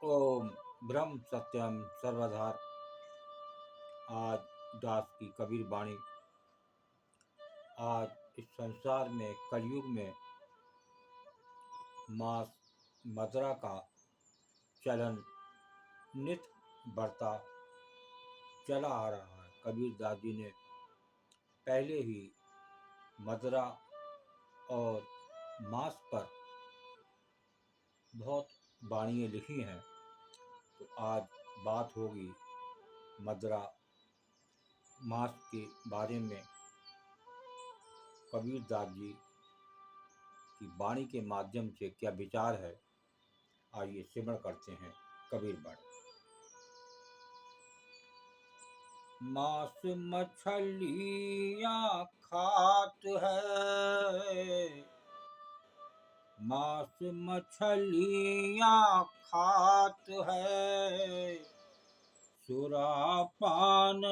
ओम ब्रह्म सत्यम सर्वधार। आज दास की कबीर वाणी। आज इस संसार में कलयुग में मांस मदिरा का चलन नित बढ़ता चला आ रहा है। कबीर दास जी ने पहले ही मदिरा और मांस पर बहुत वाणियाँ लिखी हैं। तो आज बात होगी मदिरा मांस के बारे में। कबीर दास जी की वाणी के माध्यम से क्या विचार है, आइए सिमरण करते हैं कबीर वाणी। मांस मछलियाँ खात है, मांस मछलियाँ खात है, सुरापान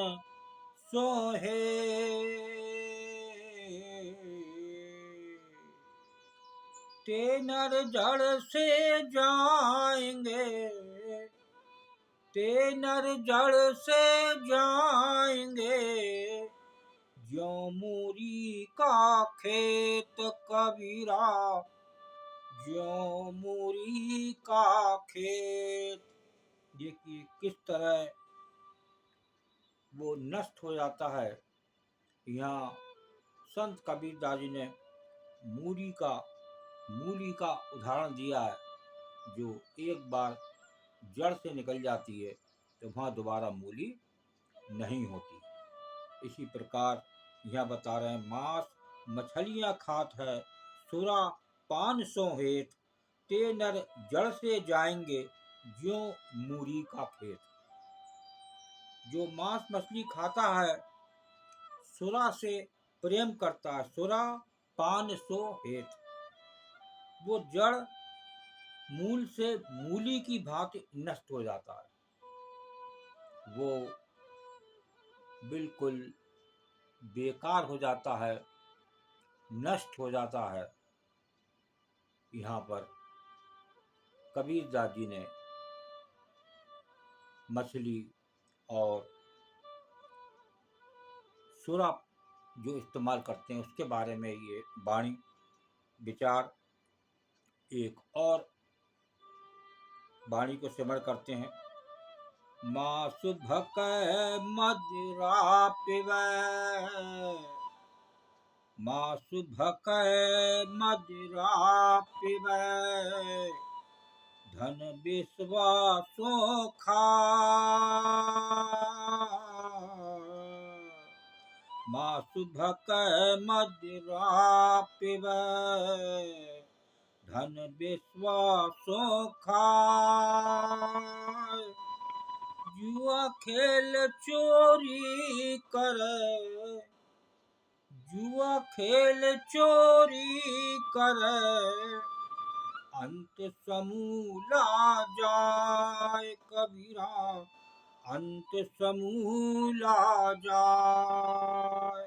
सोहे ते नर जड़ से जाएंगे, ते नर जड़ से जाएंगे, ज्यों मूरी का खेत कबीरा, ज्यों मूरी का खेत। देखिए किस तरह वो नष्ट हो जाता है। यहाँ संत कबीर दास जी ने मूली का उदाहरण दिया है, जो एक बार जड़ से निकल जाती है तो वहाँ दोबारा मूली नहीं होती। इसी प्रकार यह बता रहे हैं, मांस मछलियाँ खात है, सुरा पान सो हेत, ते नर जड़ से जाएंगे, ज्यों मूरी का खेत। जो मांस मछली खाता है, सुरा से प्रेम करता है, सुरा पान सो हेत, वो जड़ मूल से मूली की भांति नष्ट हो जाता है। वो बिल्कुल बेकार हो जाता है, नष्ट हो जाता है। यहाँ पर कबीर दास जी ने मछली और सुरा जो इस्तेमाल करते हैं उसके बारे में ये वाणी विचार। एक और वाणी को सिमरण करते हैं। मांस भकै मदिरा पिबै, मांस भकै मदिरा पिबै, धन विश्वासो खाय। मांस भकै मदिरा पिबै, धन विश्वासो खाय। जुआ खेल चोरी करे, जुआ खेल चोरी करे, अंत समूला जाय कबीरा, अंत समूला जाय।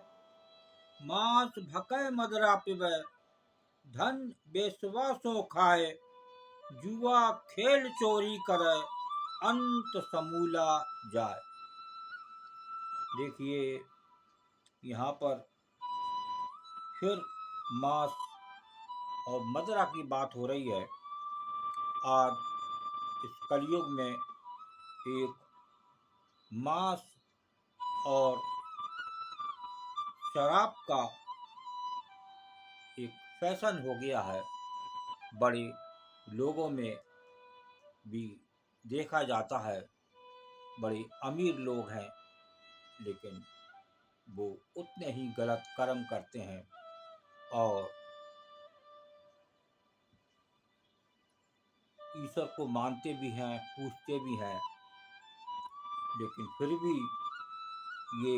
मांस भकै मदिरा पिबै, धन बेसवा सो खाए, जुआ खेल चोरी करे, अंत समूला जाए। देखिए यहाँ पर फिर मांस और मदिरा की बात हो रही है। आज इस कलयुग में एक मांस और शराब का एक फैशन हो गया है। बड़े लोगों में भी देखा जाता है, बड़े अमीर लोग हैं लेकिन वो उतने ही गलत कर्म करते हैं और ईश्वर को मानते भी हैं, पूजते भी हैं, लेकिन फिर भी ये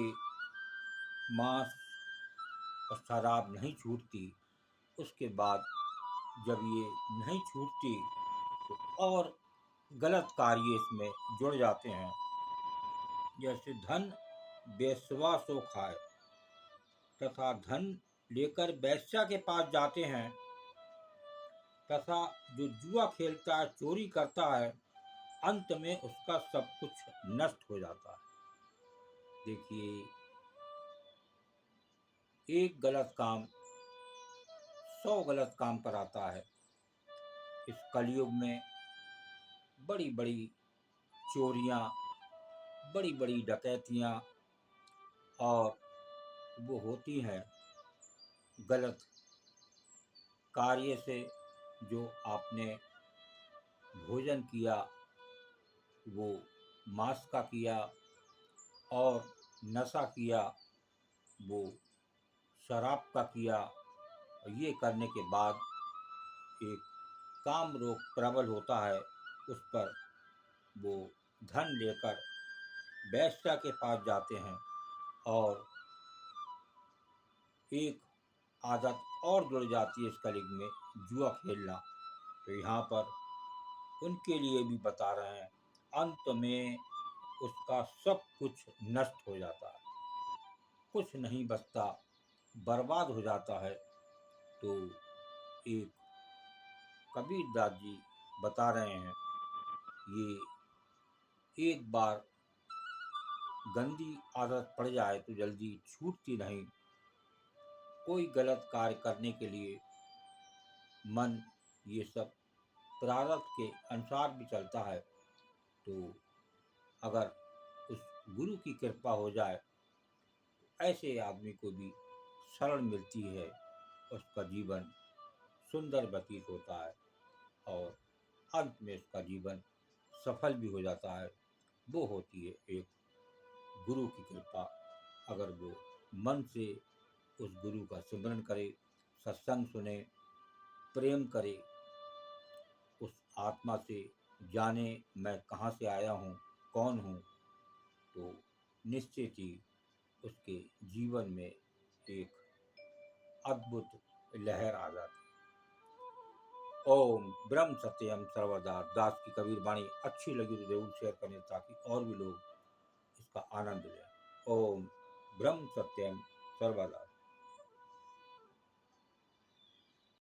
मांस और शराब नहीं छूटती। उसके बाद जब ये नहीं छूटती तो और गलत कार्य इसमें जुड़ जाते हैं। जैसे धन बेस्वा सो खाए, तथा धन लेकर वेश्या के पास जाते हैं, तथा जो जुआ खेलता है, चोरी करता है, अंत में उसका सब कुछ नष्ट हो जाता है। देखिए, एक गलत काम 100 गलत काम कराता है। इस कलयुग में बड़ी बड़ी चोरियां, बड़ी बड़ी डकैतियां और वो होती हैं गलत कार्य से। जो आपने भोजन किया वो मांस का किया, और नशा किया वो शराब का किया। ये करने के बाद एक काम रोग प्रबल होता है, उस पर वो धन लेकर वेश्या के पास जाते हैं, और एक आदत और जुड़ जाती है इस कलयुग में, जुआ खेलना। तो यहाँ पर उनके लिए भी बता रहे हैं, अंत में उसका सब कुछ नष्ट हो जाता है, कुछ नहीं बचता, बर्बाद हो जाता है। तो एक कबीर दास जी बता रहे हैं, ये एक बार गंदी आदत पड़ जाए तो जल्दी छूटती नहीं। कोई गलत कार्य करने के लिए मन ये सब प्रारब्ध के अनुसार भी चलता है। तो अगर उस गुरु की कृपा हो जाए, ऐसे आदमी को भी शरण मिलती है, उसका जीवन सुंदर व्यतीत होता है, और अंत में उसका जीवन सफल भी हो जाता है। वो होती है एक गुरु की कृपा। अगर वो मन से उस गुरु का सिमरन करे, सत्संग सुने, प्रेम करे, उस आत्मा से जाने मैं कहाँ से आया हूँ, कौन हूँ, तो निश्चित ही उसके जीवन में एक अद्भुत लहर आ जाती। ओम ब्रह्म सत्यम सर्वदा। दास की कबीर वाणी अच्छी लगी तो जरूर शेयर करें, ताकि और भी लोग इसका आनंद लें। ओम ब्रह्म सत्यम सर्वदा।